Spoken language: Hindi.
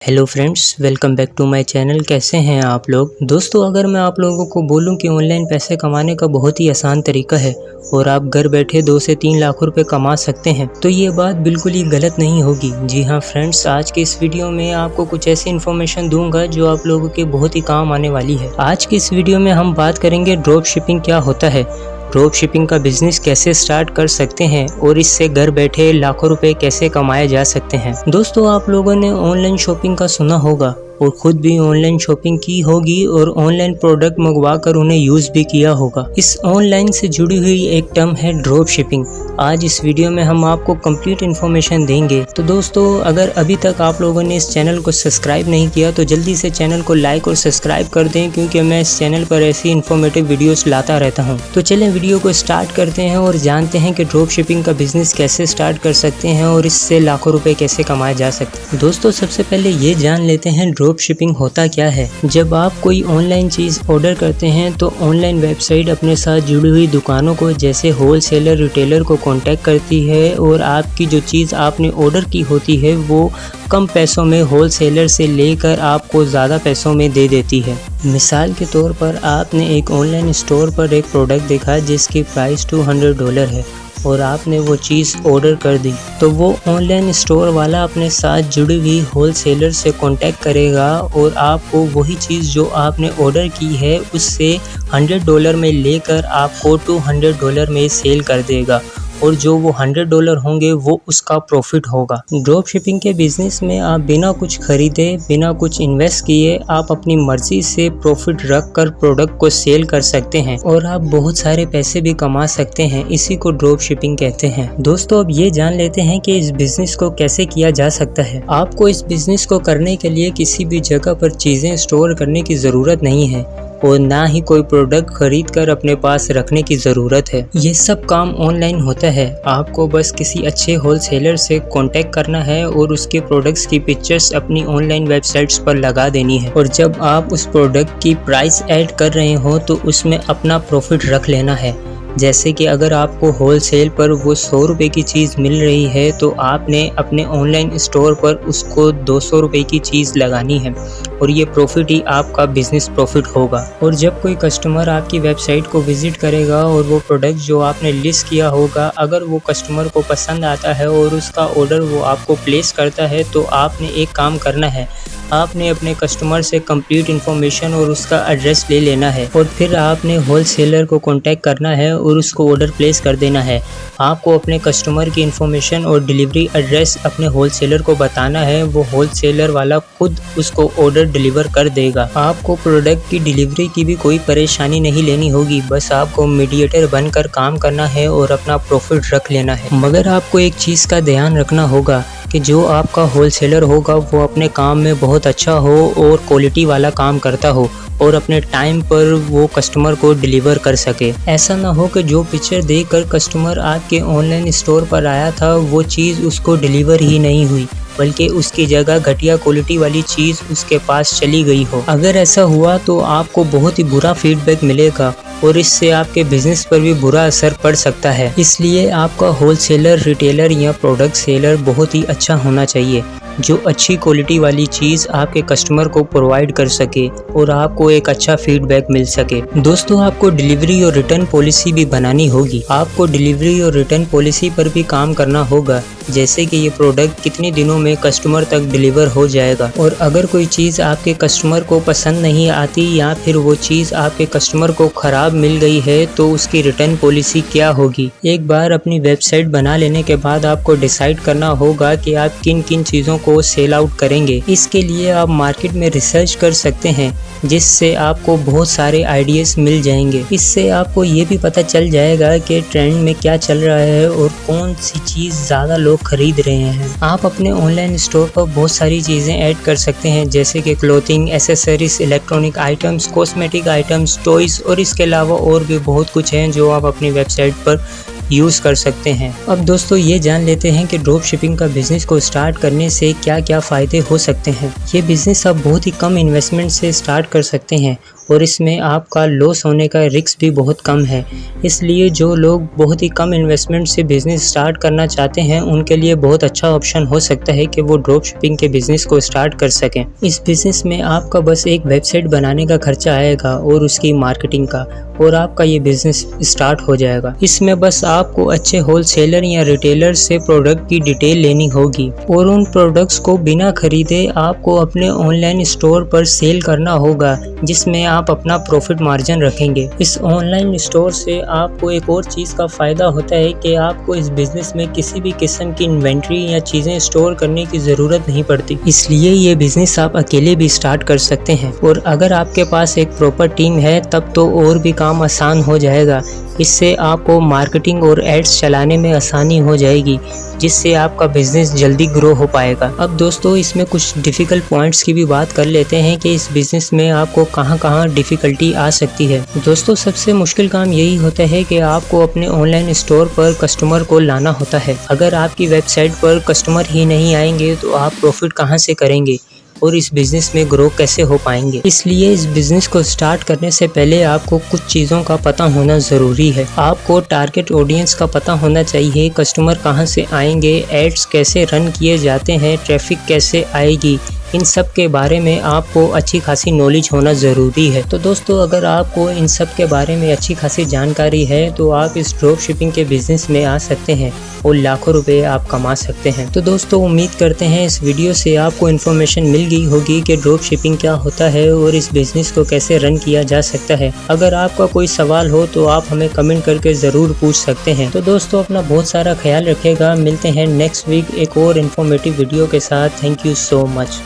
Hello friends, welcome back to my channel. कैसे हैं आप लोग दोस्तों? अगर मैं आप लोगों को बोलूं कि ऑनलाइन पैसे कमाने का बहुत ही आसान तरीका है और आप घर बैठे 2 से 3 लाख रुपए कमा सकते हैं, तो ये बात बिल्कुल ही गलत नहीं होगी। जी हाँ फ्रेंड्स, आज के इस वीडियो में आपको कुछ ऐसी इन्फॉर्मेशन दूंगा जो आप लोगों के बहुत ही काम आने वाली है। आज की इस वीडियो में हम बात करेंगे ड्रॉप शिपिंग क्या होता है, ड्रॉप शिपिंग का बिजनेस कैसे स्टार्ट कर सकते हैं और इससे घर बैठे लाखों रुपए कैसे कमाए जा सकते हैं। दोस्तों, आप लोगों ने ऑनलाइन शॉपिंग का सुना होगा और खुद भी ऑनलाइन शॉपिंग की होगी और ऑनलाइन प्रोडक्ट मंगवा कर उन्हें यूज भी किया होगा। इस ऑनलाइन से जुड़ी हुई एक टर्म है ड्रॉप शिपिंग। आज इस वीडियो में हम आपको कंप्लीट इन्फॉर्मेशन देंगे। तो दोस्तों, अगर अभी तक आप लोगों ने इस चैनल को सब्सक्राइब नहीं किया तो जल्दी से चैनल को लाइक और सब्सक्राइब कर दें, क्योंकि मैं इस चैनल पर ऐसी इन्फॉर्मेटिव वीडियोस लाता रहता हूं। तो चलें वीडियो को स्टार्ट करते हैं और जानते हैं कि ड्रॉप शिपिंग का बिजनेस कैसे स्टार्ट कर सकते हैं और इससे लाखों रुपए कैसे कमाए जा सकते हैं। दोस्तों, सबसे पहले ये जान लेते हैं ड्रॉप शिपिंग होता क्या है। जब आप कोई ऑनलाइन चीज ऑर्डर करते हैं तो ऑनलाइन वेबसाइट अपने साथ जुड़ी हुई दुकानों को, जैसे होलसेलर, रिटेलर को कांटेक्ट करती है और आपकी जो चीज़ आपने ऑर्डर की होती है वो कम पैसों में होलसेलर से लेकर आपको ज़्यादा पैसों में दे देती है। मिसाल के तौर पर आपने एक ऑनलाइन स्टोर पर एक प्रोडक्ट देखा जिसकी प्राइस $200 है और आपने वो चीज़ ऑर्डर कर दी, तो वो ऑनलाइन स्टोर वाला अपने साथ जुड़ी हुई होलसेलर से कांटेक्ट करेगा और आपको वही चीज़ जो आपने ऑर्डर की है उससे $100 में लेकर आपको $200 में सेल कर देगा और जो वो $100 होंगे वो उसका प्रॉफिट होगा। ड्रॉप शिपिंग के बिजनेस में आप बिना कुछ खरीदे, बिना कुछ इन्वेस्ट किए, आप अपनी मर्जी से प्रॉफिट रख कर प्रोडक्ट को सेल कर सकते हैं और आप बहुत सारे पैसे भी कमा सकते हैं। इसी को ड्रॉप शिपिंग कहते हैं। दोस्तों, अब ये जान लेते हैं कि इस बिजनेस को कैसे किया जा सकता है। आपको इस बिजनेस को करने के लिए किसी भी जगह पर चीजें स्टोर करने की जरूरत नहीं है और ना ही कोई प्रोडक्ट खरीद कर अपने पास रखने की ज़रूरत है। ये सब काम ऑनलाइन होता है। आपको बस किसी अच्छे होलसेलर से कांटेक्ट करना है और उसके प्रोडक्ट्स की पिक्चर्स अपनी ऑनलाइन वेबसाइट्स पर लगा देनी है और जब आप उस प्रोडक्ट की प्राइस ऐड कर रहे हो तो उसमें अपना प्रॉफिट रख लेना है। जैसे कि अगर आपको होलसेल पर वो 100 रुपये की चीज़ मिल रही है तो आपने अपने ऑनलाइन स्टोर पर उसको 200 रुपये की चीज़ लगानी है और ये प्रॉफिट ही आपका बिजनेस प्रॉफिट होगा। और जब कोई कस्टमर आपकी वेबसाइट को विजिट करेगा और वो प्रोडक्ट जो आपने लिस्ट किया होगा, अगर वो कस्टमर को पसंद आता है और उसका ऑर्डर वो आपको प्लेस करता है, तो आपने एक काम करना है, आपने अपने कस्टमर से कंप्लीट इन्फॉर्मेशन और उसका एड्रेस ले लेना है और फिर आपने होलसेलर को कांटेक्ट करना है और उसको ऑर्डर प्लेस कर देना है। आपको अपने कस्टमर की इन्फॉर्मेशन और डिलीवरी एड्रेस अपने होलसेलर को बताना है। वो होलसेलर वाला खुद उसको ऑर्डर डिलीवर कर देगा। आपको प्रोडक्ट की डिलीवरी की भी कोई परेशानी नहीं लेनी होगी, बस आपको मीडिएटर बनकर काम करना है और अपना प्रॉफिट रख लेना है। मगर आपको एक चीज़ का ध्यान रखना होगा कि जो आपका होलसेलर होगा वो अपने काम में बहुत अच्छा हो और क्वालिटी वाला काम करता हो और अपने टाइम पर वो कस्टमर को डिलीवर कर सके। ऐसा ना हो कि जो पिक्चर देखकर कस्टमर आपके ऑनलाइन स्टोर पर आया था वो चीज़ उसको डिलीवर ही नहीं हुई, बल्कि उसकी जगह घटिया क्वालिटी वाली चीज़ उसके पास चली गई हो। अगर ऐसा हुआ तो आपको बहुत ही बुरा फीडबैक मिलेगा और इससे आपके बिजनेस पर भी बुरा असर पड़ सकता है। इसलिए आपका होलसेलर, रिटेलर या प्रोडक्ट सेलर बहुत ही अच्छा होना चाहिए, जो अच्छी क्वालिटी वाली चीज़ आपके कस्टमर को प्रोवाइड कर सके और आपको एक अच्छा फीडबैक मिल सके। दोस्तों, आपको डिलीवरी और रिटर्न पॉलिसी भी बनानी होगी। आपको डिलीवरी और रिटर्न पॉलिसी पर भी काम करना होगा, जैसे कि ये प्रोडक्ट कितने दिनों में कस्टमर तक डिलीवर हो जाएगा और अगर कोई चीज़ आपके कस्टमर को पसंद नहीं आती या फिर वो चीज़ आपके कस्टमर को ख़राब मिल गई है तो उसकी रिटर्न पॉलिसी क्या होगी। एक बार अपनी वेबसाइट बना लेने के बाद आपको डिसाइड करना होगा कि आप किन किन चीज़ों को सेल आउट करेंगे। इसके लिए आप मार्केट में रिसर्च कर सकते हैं, जिससे आपको बहुत सारे आइडियाज़ मिल जाएंगे। इससे आपको ये भी पता चल जाएगा कि ट्रेंड में क्या चल रहा है और कौन सी चीज़ ज़्यादा लोग खरीद रहे हैं। आप अपने ऑनलाइन स्टोर पर बहुत सारी चीज़ें ऐड कर सकते हैं, जैसे कि clothing, accessories, electronic items, cosmetic items, toys और इसके अलावा और भी बहुत कुछ है जो आप अपनी वेबसाइट पर यूज़ कर सकते हैं। अब दोस्तों ये जान लेते हैं कि ड्रॉप शिपिंग का बिज़नेस को स्टार्ट करने से क्या क्या फ़ायदे हो सकते हैं। ये बिज़नेस आप बहुत ही कम इन्वेस्टमेंट से स्टार्ट कर सकते हैं और इसमें आपका लॉस होने का रिस्क भी बहुत कम है। इसलिए जो लोग बहुत ही कम इन्वेस्टमेंट से बिज़नेस स्टार्ट करना चाहते हैं उनके लिए बहुत अच्छा ऑप्शन हो सकता है कि वो ड्रॉप शिपिंग के बिज़नेस को स्टार्ट कर सकें। इस बिज़नेस में आपका बस एक वेबसाइट बनाने का खर्चा आएगा और उसकी मार्केटिंग का, और आपका ये बिज़नेस स्टार्ट हो जाएगा। इसमें बस आपको अच्छे होलसेलर या रिटेलर से प्रोडक्ट की डिटेल लेनी होगी और उन प्रोडक्ट्स को बिना खरीदे आपको अपने ऑनलाइन स्टोर पर सेल करना होगा, जिसमें आप अपना प्रॉफिट मार्जिन रखेंगे। इस ऑनलाइन स्टोर से आपको एक और चीज़ का फ़ायदा होता है कि आपको इस बिज़नेस में किसी भी किस्म की इन्वेंट्री या चीज़ें स्टोर करने की ज़रूरत नहीं पड़ती। इसलिए ये बिज़नेस आप अकेले भी स्टार्ट कर सकते हैं, और अगर आपके पास एक प्रॉपर टीम है तब तो और भी काम आसान हो जाएगा। इससे आपको मार्केटिंग और एड्स चलाने में आसानी हो जाएगी, जिससे आपका बिज़नेस जल्दी ग्रो हो पाएगा। अब दोस्तों इसमें कुछ डिफ़िकल्ट पॉइंट्स की भी बात कर लेते हैं कि इस बिज़नेस में आपको कहां डिफ़िकल्टी आ सकती है। दोस्तों सबसे मुश्किल काम यही होता है कि आपको अपने ऑनलाइन स्टोर पर कस्टमर को लाना होता है। अगर आपकी वेबसाइट पर कस्टमर ही नहीं आएंगे तो आप प्रॉफिट कहां से करेंगे और इस बिज़नेस में ग्रो कैसे हो पाएंगे। इसलिए इस बिज़नेस को स्टार्ट करने से पहले आपको कुछ चीज़ों का पता होना ज़रूरी है। आपको टारगेट ऑडियंस का पता होना चाहिए, कस्टमर कहां से आएंगे, एड्स कैसे रन किए जाते हैं, ट्रैफिक कैसे आएगी, इन सब के बारे में आपको अच्छी खासी नॉलेज होना ज़रूरी है। तो दोस्तों अगर आपको इन सब के बारे में अच्छी खासी जानकारी है तो आप इस ड्रॉप शिपिंग के बिज़नेस में आ सकते हैं और लाखों रुपए आप कमा सकते हैं। तो दोस्तों उम्मीद करते हैं इस वीडियो से आपको इन्फॉर्मेशन मिल गई होगी कि ड्रॉप शिपिंग क्या होता है और इस बिज़नेस को कैसे रन किया जा सकता है। अगर आपका कोई सवाल हो तो आप हमें कमेंट करके ज़रूर पूछ सकते हैं। तो दोस्तों अपना बहुत सारा ख्याल रखिएगा। मिलते हैं नेक्स्ट वीक एक और इन्फॉर्मेटिव वीडियो के साथ। Thank you so much.